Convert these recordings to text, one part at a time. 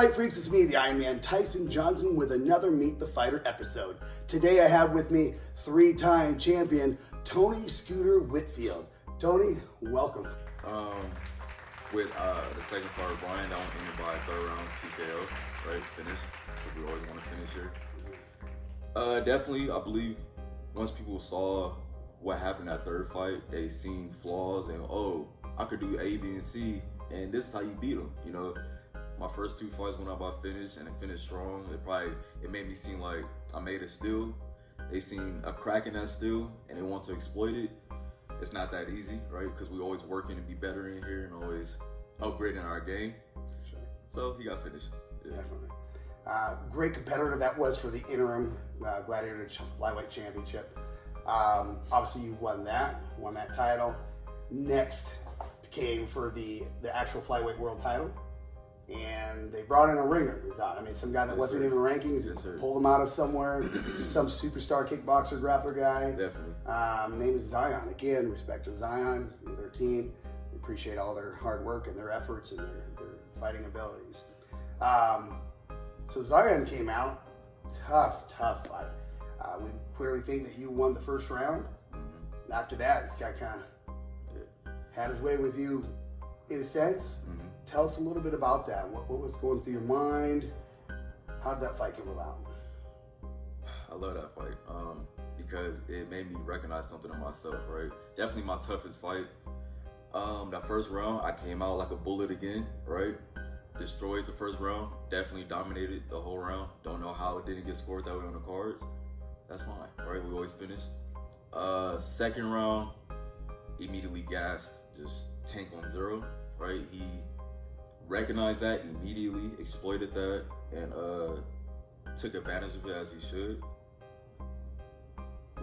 Fight Freaks, it's me, the Iron Man, Tyson Johnson, with another Meet the Fighter episode. Today I have with me three-time champion, Tony Scooter Whitfield. Tony, welcome. With the second fight with Brian, I went in by a third round TKO, right? Finish. So we always want to finish here. Definitely, I believe once people saw what happened that third fight, they seen flaws and, oh, I could do A, B, and C, and this is how you beat them, you know? My first two fights went out by finish, and it finished strong. It made me seem like I made a steal. They seen a crack in that steal, and they want to exploit it. It's not that easy, right? Because we're always working to be better in here and always upgrading our game. Sure. So he got finished. Yeah. Definitely. Great competitor that was for the interim Gladiator Flyweight Championship. Obviously, you won that title. Next came for the actual Flyweight World title. And they brought in a ringer, we thought. I mean, some guy that wasn't even in rankings. Yes, sir. Pulled him out of somewhere. Some superstar kickboxer, grappler guy. Definitely. Name is Zion. Again, respect to Zion and their team. We appreciate all their hard work and their efforts and their fighting abilities. So Zion came out. Tough fight. We clearly think that you won the first round. Mm-hmm. After that, this guy kind of had his way with you in a sense. Mm-hmm. Tell us a little bit about that. What was going through your mind? How did that fight come about? I love that fight because it made me recognize something in myself, right? Definitely my toughest fight. That first round, I came out like a bullet again, right? Destroyed the first round, definitely dominated the whole round. Don't know how it didn't get scored that way on the cards. That's fine, right? We always finish. Second round, immediately gassed, just tank on zero, right? He recognized that immediately, exploited that, and took advantage of it as he should.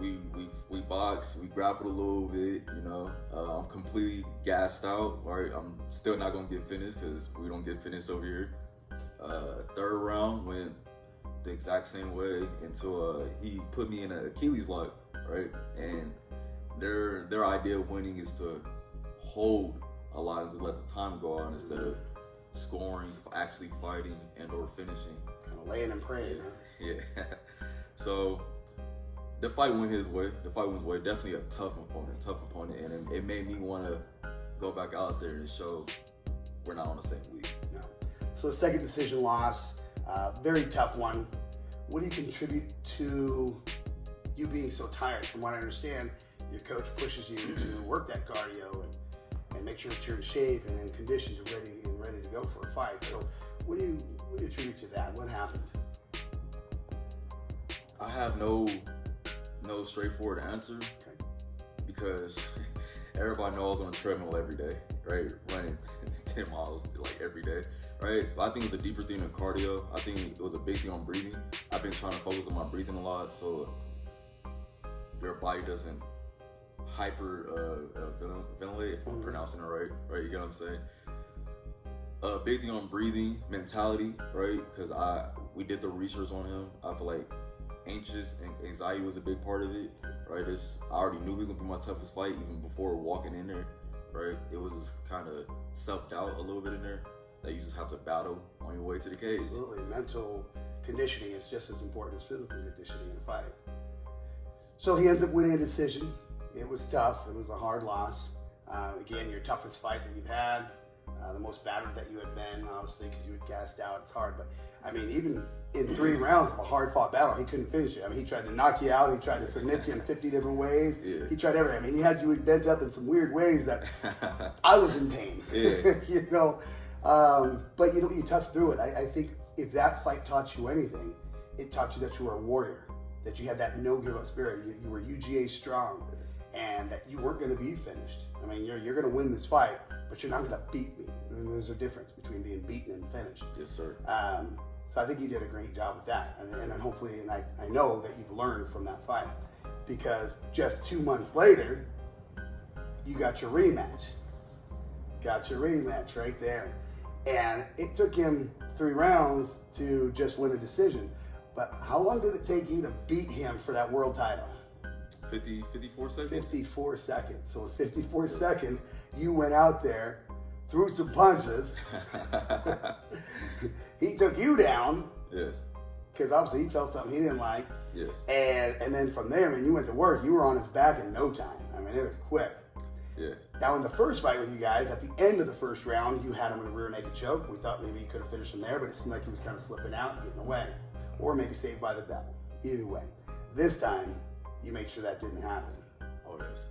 We boxed, we grappled a little bit, you know. I'm completely gassed out, right? I'm still not gonna get finished because we don't get finished over here. Third round went the exact same way until he put me in an Achilles lock, right? And their idea of winning is to hold a lot and to let the time go on instead of scoring, actually fighting, and or finishing. Kind of laying and praying, huh? Yeah. So the fight went his way. Definitely a tough opponent, and it made me want to go back out there and show we're not on the same league. No. So a second decision loss, very tough one. What do you contribute to you being so tired? From what I understand, your coach pushes you to work that cardio and make sure that you're in shape and in condition, you're ready to go for a fight. So what do you attribute to that? What happened? I have no straightforward answer because everybody knows I'm on a treadmill every day, right? Running 10 miles like every day, right? But I think it's a deeper thing than cardio. I think it was a big thing on breathing. I've been trying to focus on my breathing a lot so your body doesn't ventilate, if I'm pronouncing it right? You get what I'm saying? A big thing on breathing, mentality, right? Because we did the research on him. I feel like anxious and anxiety was a big part of it, right? I already knew he was gonna be my toughest fight even before walking in there, right? It was kind of self-doubt a little bit in there that you just have to battle on your way to the cage. Absolutely. Mental conditioning is just as important as physical conditioning in a fight. So he ends up winning a decision. It was tough. It was a hard loss. Again, your toughest fight that you've had, the most battered that you had been, obviously, because you had gassed out. It's hard. But, I mean, even in 3 rounds of a hard-fought battle, he couldn't finish it. I mean, he tried to knock you out. He tried to submit you in 50 different ways. Yeah. He tried everything. I mean, he had you bent up in some weird ways that I was in pain. Yeah. You know? But, you know, you toughed through it. I think if that fight taught you anything, it taught you that you were a warrior, that you had that no-give-up spirit. You were UGA strong. And that you weren't going to be finished. I mean, you're going to win this fight, but you're not going to beat me. And there's a difference between being beaten and finished. Yes, sir. So I think you did a great job with that. And hopefully, and I know that you've learned from that fight. Because just 2 months later, you got your rematch. Got your rematch right there. And it took him 3 rounds to just win a decision. But how long did it take you to beat him for that world title? 54 seconds? 54 seconds. So in 54 seconds, you went out there, threw some punches. He took you down. Yes. Because obviously he felt something he didn't like. Yes. And then from there, man, you went to work. You were on his back in no time. I mean, it was quick. Yes. Now, in the first fight with you guys, at the end of the first round, you had him in a rear naked choke. We thought maybe you could have finished him there, but it seemed like he was kind of slipping out and getting away. Or maybe saved by the bell. Either way. This time, you made sure that didn't happen. Oh, yes.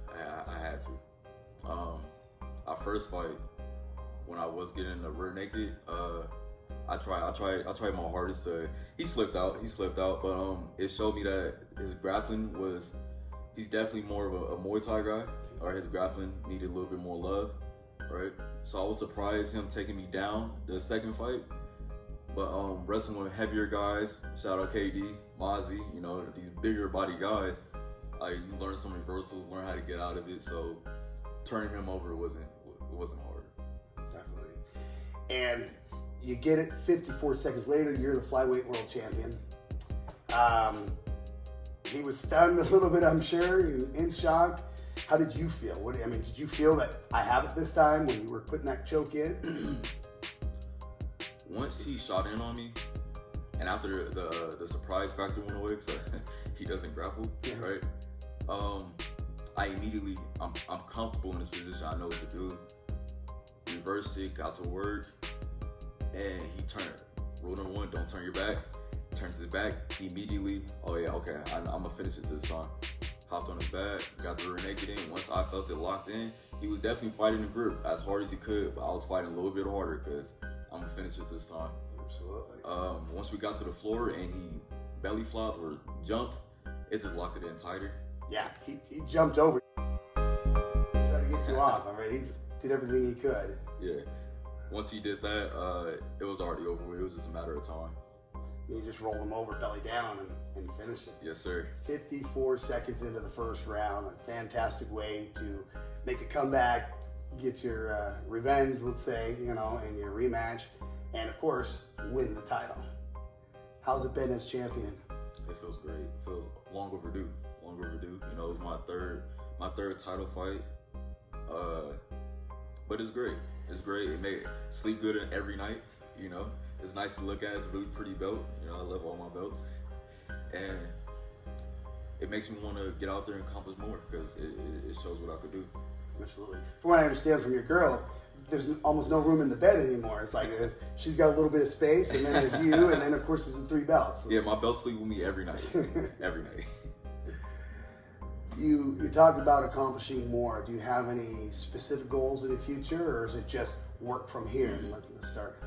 I had to. Our first fight, when I was getting the rear naked, I tried my hardest to. He slipped out, but it showed me that his grappling was. He's definitely more of a Muay Thai guy, or his grappling needed a little bit more love, right? So I was surprised him taking me down the second fight, but wrestling with heavier guys, shout out KD, Mozzie, you know, these bigger body guys, you learn some reversals, learn how to get out of it. So turning him over wasn't hard. Definitely. And you get it 54 seconds later, you're the flyweight world champion. He was stunned a little bit, I'm sure, in shock. How did you feel? Did you feel that I have it this time when you were putting that choke in? Once he shot in on me, and after the surprise factor went away, because he doesn't grapple, right? I immediately, I'm comfortable in this position. I know what to do. Reverse it, got to work, and he turned. Rule number one: don't turn your back. Turns his back immediately. Oh yeah, okay, I'm gonna finish it this time. Hopped on his back, got the rear naked in. Once I felt it locked in, he was definitely fighting the grip as hard as he could, but I was fighting a little bit harder because I'm gonna finish it this time. Absolutely. Once we got to the floor and he belly flopped or jumped, it just locked it in tighter. Yeah, he jumped over, tried to get you off. He did everything he could. Yeah. Once he did that, it was already over with. It was just a matter of time. You just rolled him over belly down and finished it. Yes, sir. 54 seconds into the first round. A fantastic way to make a comeback, get your revenge, let's say, in your rematch, and of course, win the title. How's it been as champion? It feels great. It feels long overdue. You know, it was my third title fight. But it's great. It made sleep good every night, you know. It's nice to look at. It's a really pretty belt. You know, I love all my belts. And it makes me want to get out there and accomplish more because it shows what I could do. Absolutely. From what I understand from your girl, there's almost no room in the bed anymore. It's like she's got a little bit of space, and then there's you, and then, of course, there's the 3 belts. Yeah, my belts sleep with me every night. Every night. You talked about accomplishing more. Do you have any specific goals in the future, or is it just work from here and let's start?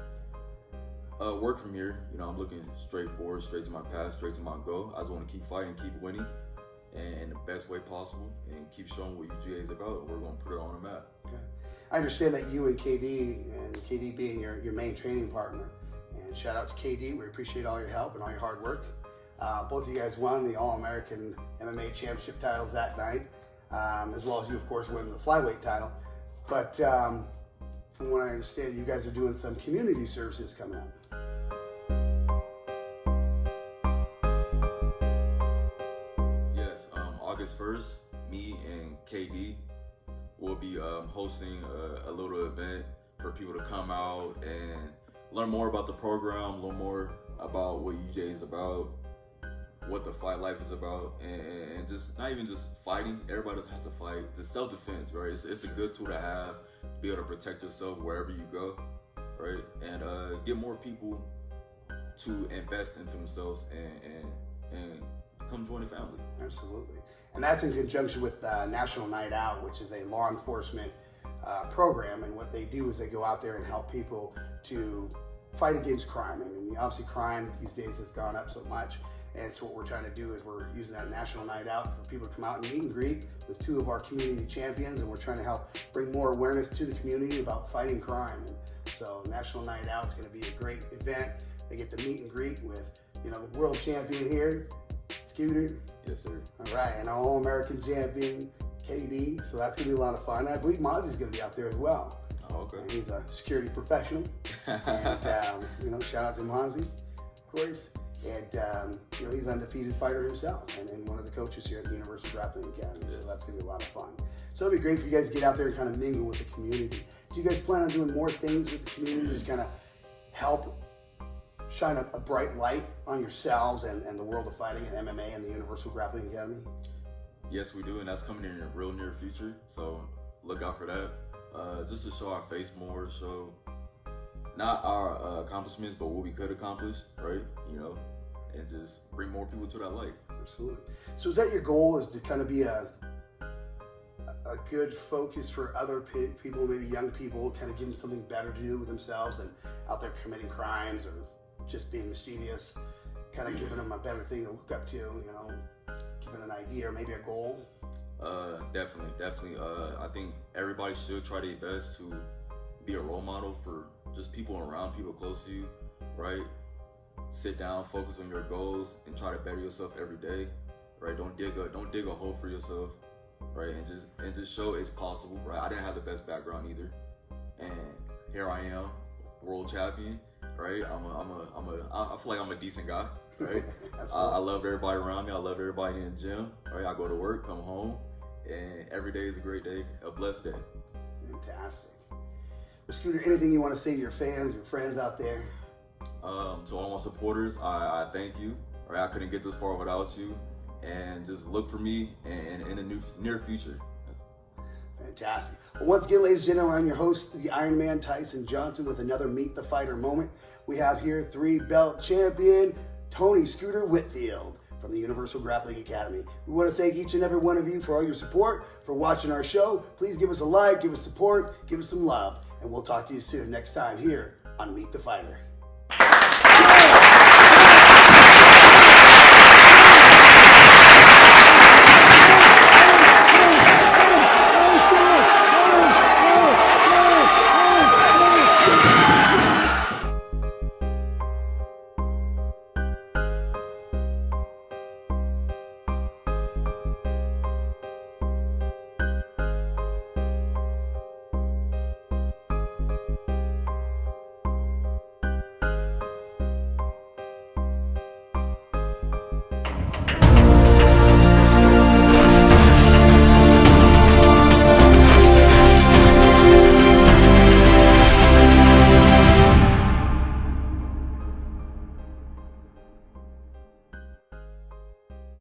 Work from here. You know, I'm looking straight forward, straight to my path, straight to my goal. I just want to keep fighting, keep winning, and in the best way possible, and keep showing what UGA is about. We're going to put it on the map. Okay. I understand that you and KD being your main training partner, and shout out to KD. We appreciate all your help and all your hard work. Both of you guys won the All-American MMA Championship titles that night, as well as you, of course, won the flyweight title. But from what I understand, you guys are doing some community services coming up. Yes, August 1st, me and KD will be hosting a little event for people to come out and learn more about the program, learn more about what UJ is about, what the fight life is about, and just not even just fighting. Everybody doesn't have to fight. It's self-defense, right? It's a good tool to have, be able to protect yourself wherever you go, right? And get more people to invest into themselves and come join the family. Absolutely. And that's in conjunction with National Night Out, which is a law enforcement program. And what they do is they go out there and help people to fight against crime. I mean, obviously crime these days has gone up so much. And so what we're trying to do is we're using that National Night Out for people to come out and meet and greet with 2 of our community champions. And we're trying to help bring more awareness to the community about fighting crime. And so National Night Out is going to be a great event. They get to meet and greet with, the world champion here, Scooter. Yes, sir. All right, and All-American champion, KD. So that's going to be a lot of fun. And I believe Mozzie's going to be out there as well. Oh, okay. And he's a security professional. And, shout out to Mozzie, of course. And, he's an undefeated fighter himself and one of the coaches here at the University Grappling Academy. So that's going to be a lot of fun. So it'll be great for you guys to get out there and kind of mingle with the community. Do you guys plan on doing more things with the community to kind of help shine a bright light on yourselves and the world of fighting and MMA and the Universal Grappling Academy? Yes, we do, and that's coming in the real near future. So look out for that. Just to show our face more, show not our accomplishments, but what we could accomplish, right? You know, and just bring more people to that light. Absolutely. So is that your goal? Is to kind of be a good focus for other people, maybe young people, kind of give them something better to do with themselves than out there committing crimes or just being mischievous, kind of giving them a better thing to look up to, you know, giving an idea or maybe a goal? Definitely. I think everybody should try their best to be a role model for just people around, people close to you, right? Sit down, focus on your goals, and try to better yourself every day, right? Don't dig a hole for yourself, right? And just show it's possible, right? I didn't have the best background either, and here I am, world champion, right? I feel like I'm a decent guy, right? I love everybody around me. I love everybody in the gym, right? I go to work, come home, and every day is a great day, a blessed day. Fantastic. Well, Scooter, anything you want to say to your fans, your friends out there? To all my supporters, I thank you. Right, I couldn't get this far without you, and just look for me in the near future. Fantastic. Well, once again, ladies and gentlemen, I'm your host, the Iron Man Tyson Johnson, with another Meet the Fighter moment. We have here 3-belt champion Tony Scooter Whitfield from the Universal Grappling Academy. We want to thank each and every one of you for all your support, for watching our show. Please give us a like, give us support, give us some love, and we'll talk to you soon next time here on Meet the Fighter.